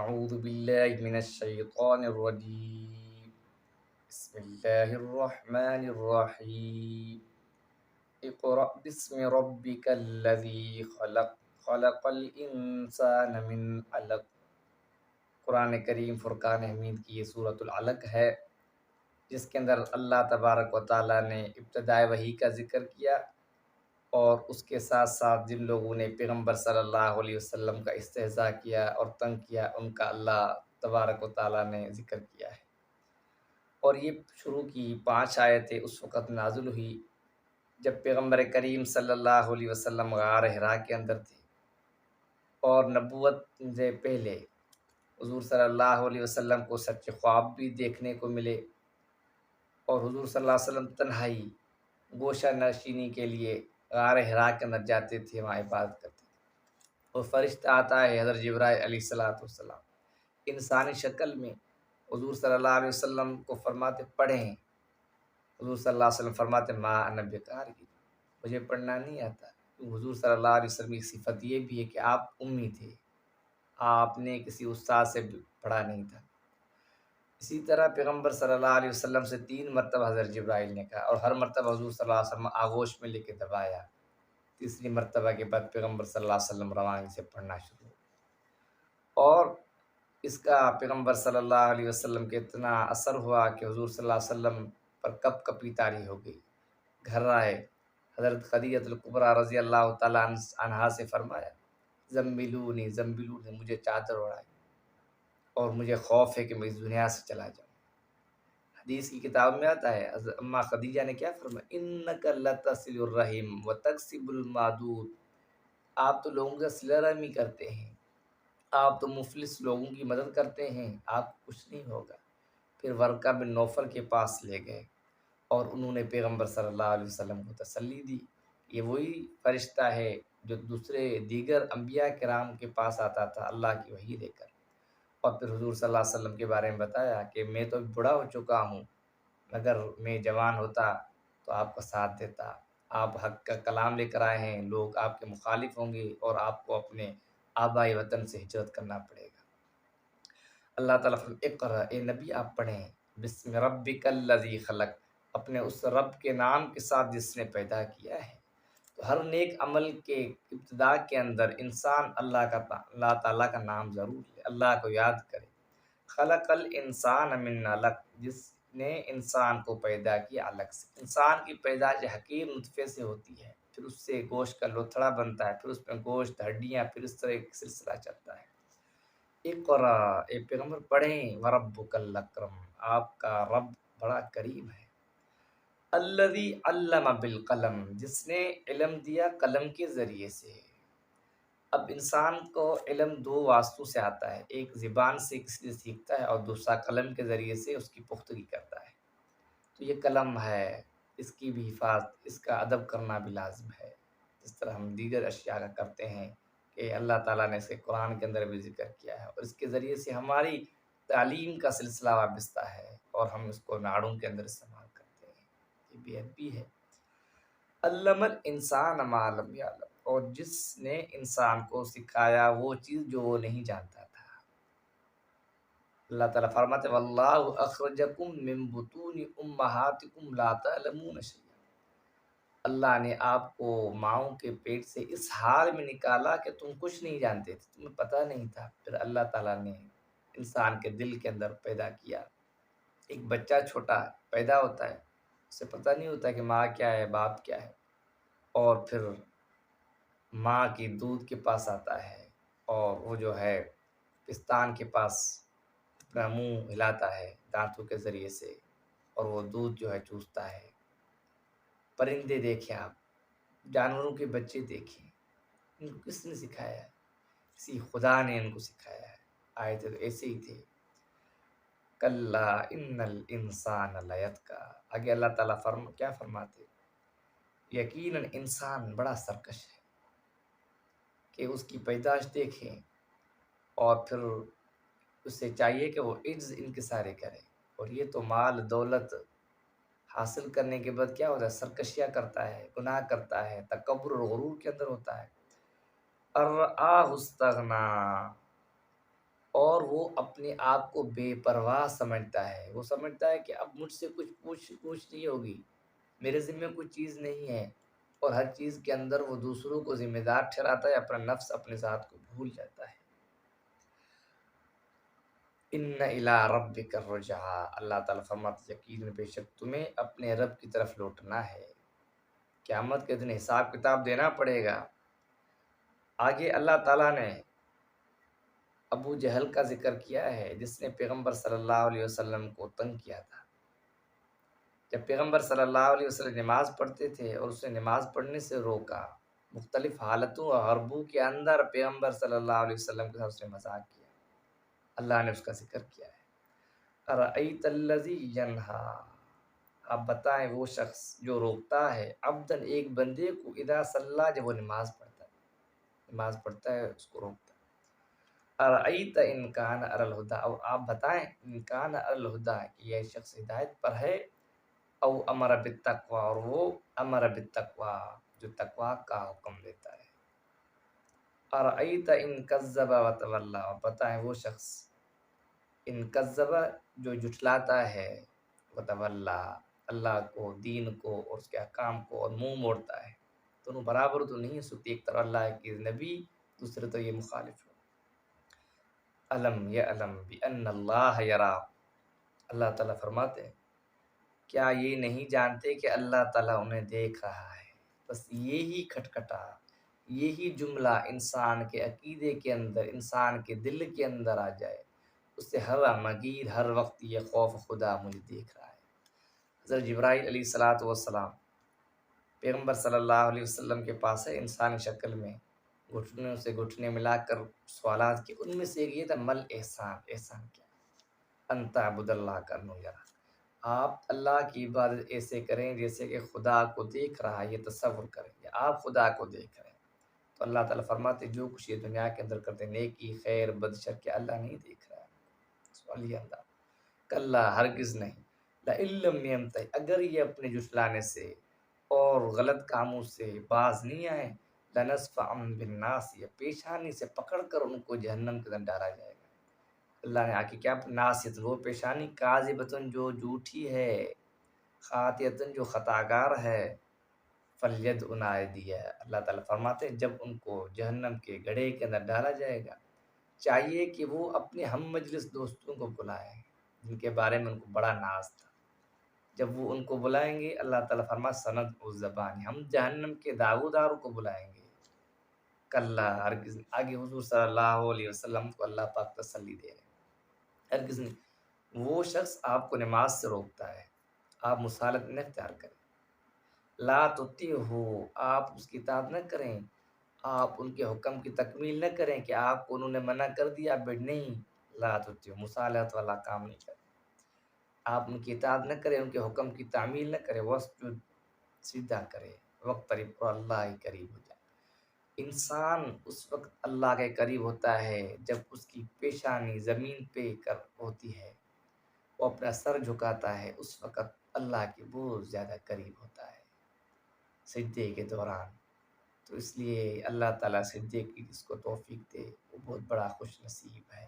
أعوذ بالله من الشيطان الرجيم. بسم الله الرحمن الرحيم. اقرأ باسم ربك الذي خلق. خلق الإنسان من علق. قرآن کریم فرقان حمید کی یہ سورۃ العلق ہے، جس کے اندر اللہ تبارک و تعالیٰ نے ابتدائے وحی کا ذکر کیا اور اس کے ساتھ ساتھ جن لوگوں نے پیغمبر صلی اللہ علیہ وسلم کا استہزاء کیا اور تنگ کیا ان کا اللہ تبارک و تعالیٰ نے ذکر کیا ہے۔ اور یہ شروع کی 5 آیتیں اس وقت نازل ہوئی جب پیغمبر کریم صلی اللہ علیہ وسلم غار حرا کے اندر تھے، اور نبوت سے پہلے حضور صلی اللہ علیہ وسلم کو سچے خواب بھی دیکھنے کو ملے، اور حضور صلی اللہ علیہ وسلم تنہائی گوشہ نشینی کے لیے غار حرا کے اندر جاتے تھے، وہاں عبادت کرتے تھے، اور فرشتہ آتا ہے حضرت جبرائیل علیہ السلام انسانی شکل میں حضور صلی اللہ علیہ وسلم کو فرماتے پڑھیں۔ حضور صلی اللہ علیہ وسلم فرماتے ما انا بقاری، مجھے پڑھنا نہیں آتا۔ حضور صلی اللہ علیہ وسلم کی صفت یہ بھی ہے کہ آپ امی تھے، آپ نے کسی استاد سے پڑھا نہیں تھا۔ اسی طرح پیغمبر صلی اللہ علیہ وسلم سے 3 مرتبہ حضرت جبرائیل نے کہا، اور ہر مرتبہ حضور صلی اللہ علیہ وسلم آغوش میں لے کے دبایا۔ تیسری مرتبہ کے بعد پیغمبر صلی اللہ علیہ وسلم روانی سے پڑھنا شروع ہوا، اور اس کا پیغمبر صلی اللہ علیہ وسلم کے اتنا اثر ہوا کہ حضور صلی اللہ علیہ وسلم پر کپ کپی طاری ہو گئی۔ گھر آئے، حضرت خدیجہ الکبریٰ رضی اللہ تعالیٰ عنہا سے فرمایا زمبلونی زمبلونی، مجھے چادر اڑائی، اور مجھے خوف ہے کہ میں اس دنیا سے چلا جاؤں۔ حدیث کی کتاب میں آتا ہے اماں خدیجہ نے کیا فرمایا، انک لتصل الرحم وتکسب المعدود، آپ تو لوگوں کا صلہ رحمی کرتے ہیں، آپ تو مفلس لوگوں کی مدد کرتے ہیں، آپ کو کچھ نہیں ہوگا۔ پھر ورقہ بن نوفل کے پاس لے گئے، اور انہوں نے پیغمبر صلی اللہ علیہ وسلم کو تسلی دی، یہ وہی فرشتہ ہے جو دیگر انبیاء کرام کے پاس آتا تھا اللہ کی وحی لے کر۔ اور پھر حضور صلی اللہ علیہ وسلم کے بارے میں بتایا کہ میں تو بوڑھا ہو چکا ہوں، اگر میں جوان ہوتا تو آپ کا ساتھ دیتا، آپ حق کا کلام لے کر آئے ہیں، لوگ آپ کے مخالف ہوں گے اور آپ کو اپنے آبائی وطن سے ہجرت کرنا پڑے گا۔ اللہ تعالیٰ اقرأ، اے نبی آپ پڑھیں، بسم ربک الذی خلق، اپنے اس رب کے نام کے ساتھ جس نے پیدا کیا ہے۔ تو ہر نیک عمل کے ابتدا کے اندر انسان اللہ تعالیٰ کا نام ضرور لے، اللہ کو یاد کرے۔ خلق الانسان من علق، جس نے انسان کو پیدا کیا علق سے۔ انسان کی پیدائش حقیر نطفے سے ہوتی ہے، پھر اس سے گوشت کا لوتھڑا بنتا ہے، پھر اس میں گوشت، ہڈیاں، پھر اس طرح ایک سلسلہ چلتا ہے۔ اقرا، اے پیغمبر پڑھیں، وربک الاکرم، آپ کا رب بڑا کریم ہے۔ الذی علم بالقلم، جس نے علم دیا قلم کے ذریعے سے۔ اب انسان کو علم 2 واسطوں سے آتا ہے، ایک زبان سے کسی سے سیکھتا ہے، اور دوسرا قلم کے ذریعے سے اس کی پختگی کرتا ہے۔ تو یہ قلم ہے، اس کی بھی حفاظت، اس کا ادب کرنا بھی لازم ہے، جس طرح ہم دیگر اشیاء کا کرتے ہیں کہ اللہ تعالیٰ نے اسے قرآن کے اندر بھی ذکر کیا ہے، اور اس کے ذریعے سے ہماری تعلیم کا سلسلہ وابستہ ہے، اور ہم اس کو ناڑوں کے اندر استعمال کرتے ہیں، یہ بے ادبی ہے۔ علم الانسان ما لم یعلم، اور جس نے انسان کو سکھایا وہ چیز جو وہ نہیں جانتا تھا۔ اللہ تعالیٰ فرماتے واللہ اخرجکم من بطون امہاتکم لا تعلمون شیئا، اللہ نے آپ کو ماؤں کے پیٹ سے اس حال میں نکالا کہ تم کچھ نہیں جانتے تھے، تمہیں پتہ نہیں تھا۔ پھر اللہ تعالیٰ نے انسان کے دل کے اندر پیدا کیا۔ ایک بچہ چھوٹا پیدا ہوتا ہے، اسے پتہ نہیں ہوتا کہ ماں کیا ہے، باپ کیا ہے، اور پھر ماں کی دودھ کے پاس آتا ہے، اور وہ جو ہے پستان کے پاس اپنا منہ ہلاتا ہے دانتوں کے ذریعے سے، اور وہ دودھ جو ہے چوستا ہے۔ پرندے دیکھیں آپ، جانوروں کے بچے دیکھیں، ان کو کس نے سکھایا ہے؟ کسی خدا نے ان کو سکھایا ہے۔ آئے تھے تو ایسے ہی تھے۔ کلا ان الانسان لیتقی، آگے اللہ تعالیٰ کیا فرماتے، یقیناً انسان بڑا سرکش ہے، کہ اس کی پیدائش دیکھیں، اور پھر اسے چاہیے کہ وہ عجز انکساری کرے، اور یہ تو مال دولت حاصل کرنے کے بعد کیا ہوتا ہے، سرکشیاں کرتا ہے، گناہ کرتا ہے، تکبر اور غرور کے اندر ہوتا ہے۔ ارآہ استغنیٰ، اور وہ اپنے آپ کو بے پرواہ سمجھتا ہے، وہ سمجھتا ہے کہ اب مجھ سے کچھ پوچھ نہیں ہوگی، میرے ذمہ کوئی چیز نہیں ہے، اور ہر چیز کے اندر وہ دوسروں کو ذمہ دار ٹھہراتا ہے، اپنا نفس اپنے ذات کو بھول جاتا ہے۔ ان الی ربک الرجعی، اللہ تعالیٰ فرماتے یقین بے شک تمہیں اپنے رب کی طرف لوٹنا ہے، قیامت کے دن حساب کتاب دینا پڑے گا۔ آگے اللہ تعالیٰ نے ابو جہل کا ذکر کیا ہے، جس نے پیغمبر صلی اللہ علیہ وسلم کو تنگ کیا تھا۔ جب پیغمبر صلی اللہ علیہ وسلم نماز پڑھتے تھے اور اسے نماز پڑھنے سے روکا، مختلف حالتوں اور حربوں کے اندر پیغمبر صلی اللہ علیہ وسلم کے ساتھ اس نے مذاق کیا، اللہ نے اس کا ذکر کیا ہے۔ ارأیت الذی ینہا، آپ بتائیں وہ شخص جو روکتا ہے عبدن ایک بندے کو، اذا صلی، جب وہ نماز پڑھتا ہے اس کو روکتا ہے۔ ارأیت ان کان علی الہدی، اور آپ بتائیں ان کان علی الہدی کہ یہ شخص ہدایت پر ہے، او امر بالتقوی، اور وہ امر بالتقوی جو تقوی کا حکم دیتا ہے۔ ارأیت ان کذب وتولی، اور بتائیں وہ شخص ان کذب جو جھٹلاتا ہے، وتولی اللہ کو، دین کو اور اس کے احکام کو، اور منہ موڑتا ہے، دونوں برابر تو نہیں ہو سکتی، ایک طرف اللہ کے نبی، دوسرے تو یہ مخالف ہو۔ علم یعلم بان اللہ یرا، اللہ تعالیٰ فرماتے ہیں کیا یہ نہیں جانتے کہ اللہ تعالیٰ انہیں دیکھ رہا ہے؟ بس یہی کھٹکھٹا، یہی جملہ انسان کے عقیدے کے اندر، انسان کے دل کے اندر آ جائے، اس سے ہر مگیر ہر وقت یہ خوف خدا مجھے دیکھ رہا ہے۔ حضرت جبرائیل علیہ السلام پیغمبر صلی اللہ علیہ وسلم کے پاس ہے انسانی شکل میں، گھٹنوں سے گھٹنے ملا کر سوالات کی، ان میں سے ایک یہ تھا مل احسان، احسان کیا؟ انت عبد اللہ کرنو یرا، آپ اللہ کی عبادت ایسے کریں جیسے کہ خدا کو دیکھ رہا ہے، یہ تصور کریں کہ آپ خدا کو دیکھ رہے ہیں۔ تو اللہ تعالیٰ فرماتے جو کچھ یہ دنیا کے اندر کرتے، نیکی خیر بد شر، کیا اللہ نہیں دیکھ رہا ہے؟ سوالیہ انداز، کلا ہرگز نہیں، لئن لم ینتہی، اگر یہ اپنے جھٹلانے سے اور غلط کاموں سے باز نہیں آئے، لنسفعا بالناصیہ، پیشانی سے پکڑ کر ان کو جہنم کے اندر ڈالا جائے گا۔ اللہ نے آگے کیا ناصیت، وہ پیشانی کاذبتن جو جھوٹی ہے، خاطئتن جو خطاگار ہے، فلید انائدیہ، اللہ تعالیٰ فرماتے ہیں جب ان کو جہنم کے گڑھے کے اندر ڈالا جائے گا، چاہیے کہ وہ اپنے ہم مجلس دوستوں کو بلائیں جن کے بارے میں ان کو بڑا ناز تھا، جب وہ ان کو بلائیں گے اللہ تعالیٰ فرماتے سند الزبان، ہم جہنم کے داغوداروں کو بلائیں گے۔ کلا ہرگز، آگے حضور صلی اللہ علیہ وسلم کو اللہ پاک تسلی دے رہے ہیں، ہرگز نہیں، وہ شخص آپ کو نماز سے روکتا ہے، آپ مصالحت نہ اختیار کریں، لا تطیعہ، آپ اس کی اطاعت نہ کریں، آپ ان کے حکم کی تکمیل نہ کریں کہ آپ کو انہوں نے منع کر دیا بیٹھ نہیں، لا تطیعہ مصالحت والا کام نہیں کریں، آپ ان کی اطاعت نہ کریں، ان کے حکم کی تعمیل نہ کریں، وسجد، سجدہ کرے، وقت قریب اور اللہ ہی قریب ہو جائے۔ انسان اس وقت اللہ کے قریب ہوتا ہے جب اس کی پیشانی زمین پہ کر ہوتی ہے، وہ اپنا سر جھکاتا ہے، اس وقت اللہ کے بہت زیادہ قریب ہوتا ہے سجدے کے دوران۔ تو اس لیے اللہ تعالیٰ سجدے کی جس کو توفیق دے وہ بہت بڑا خوش نصیب ہے۔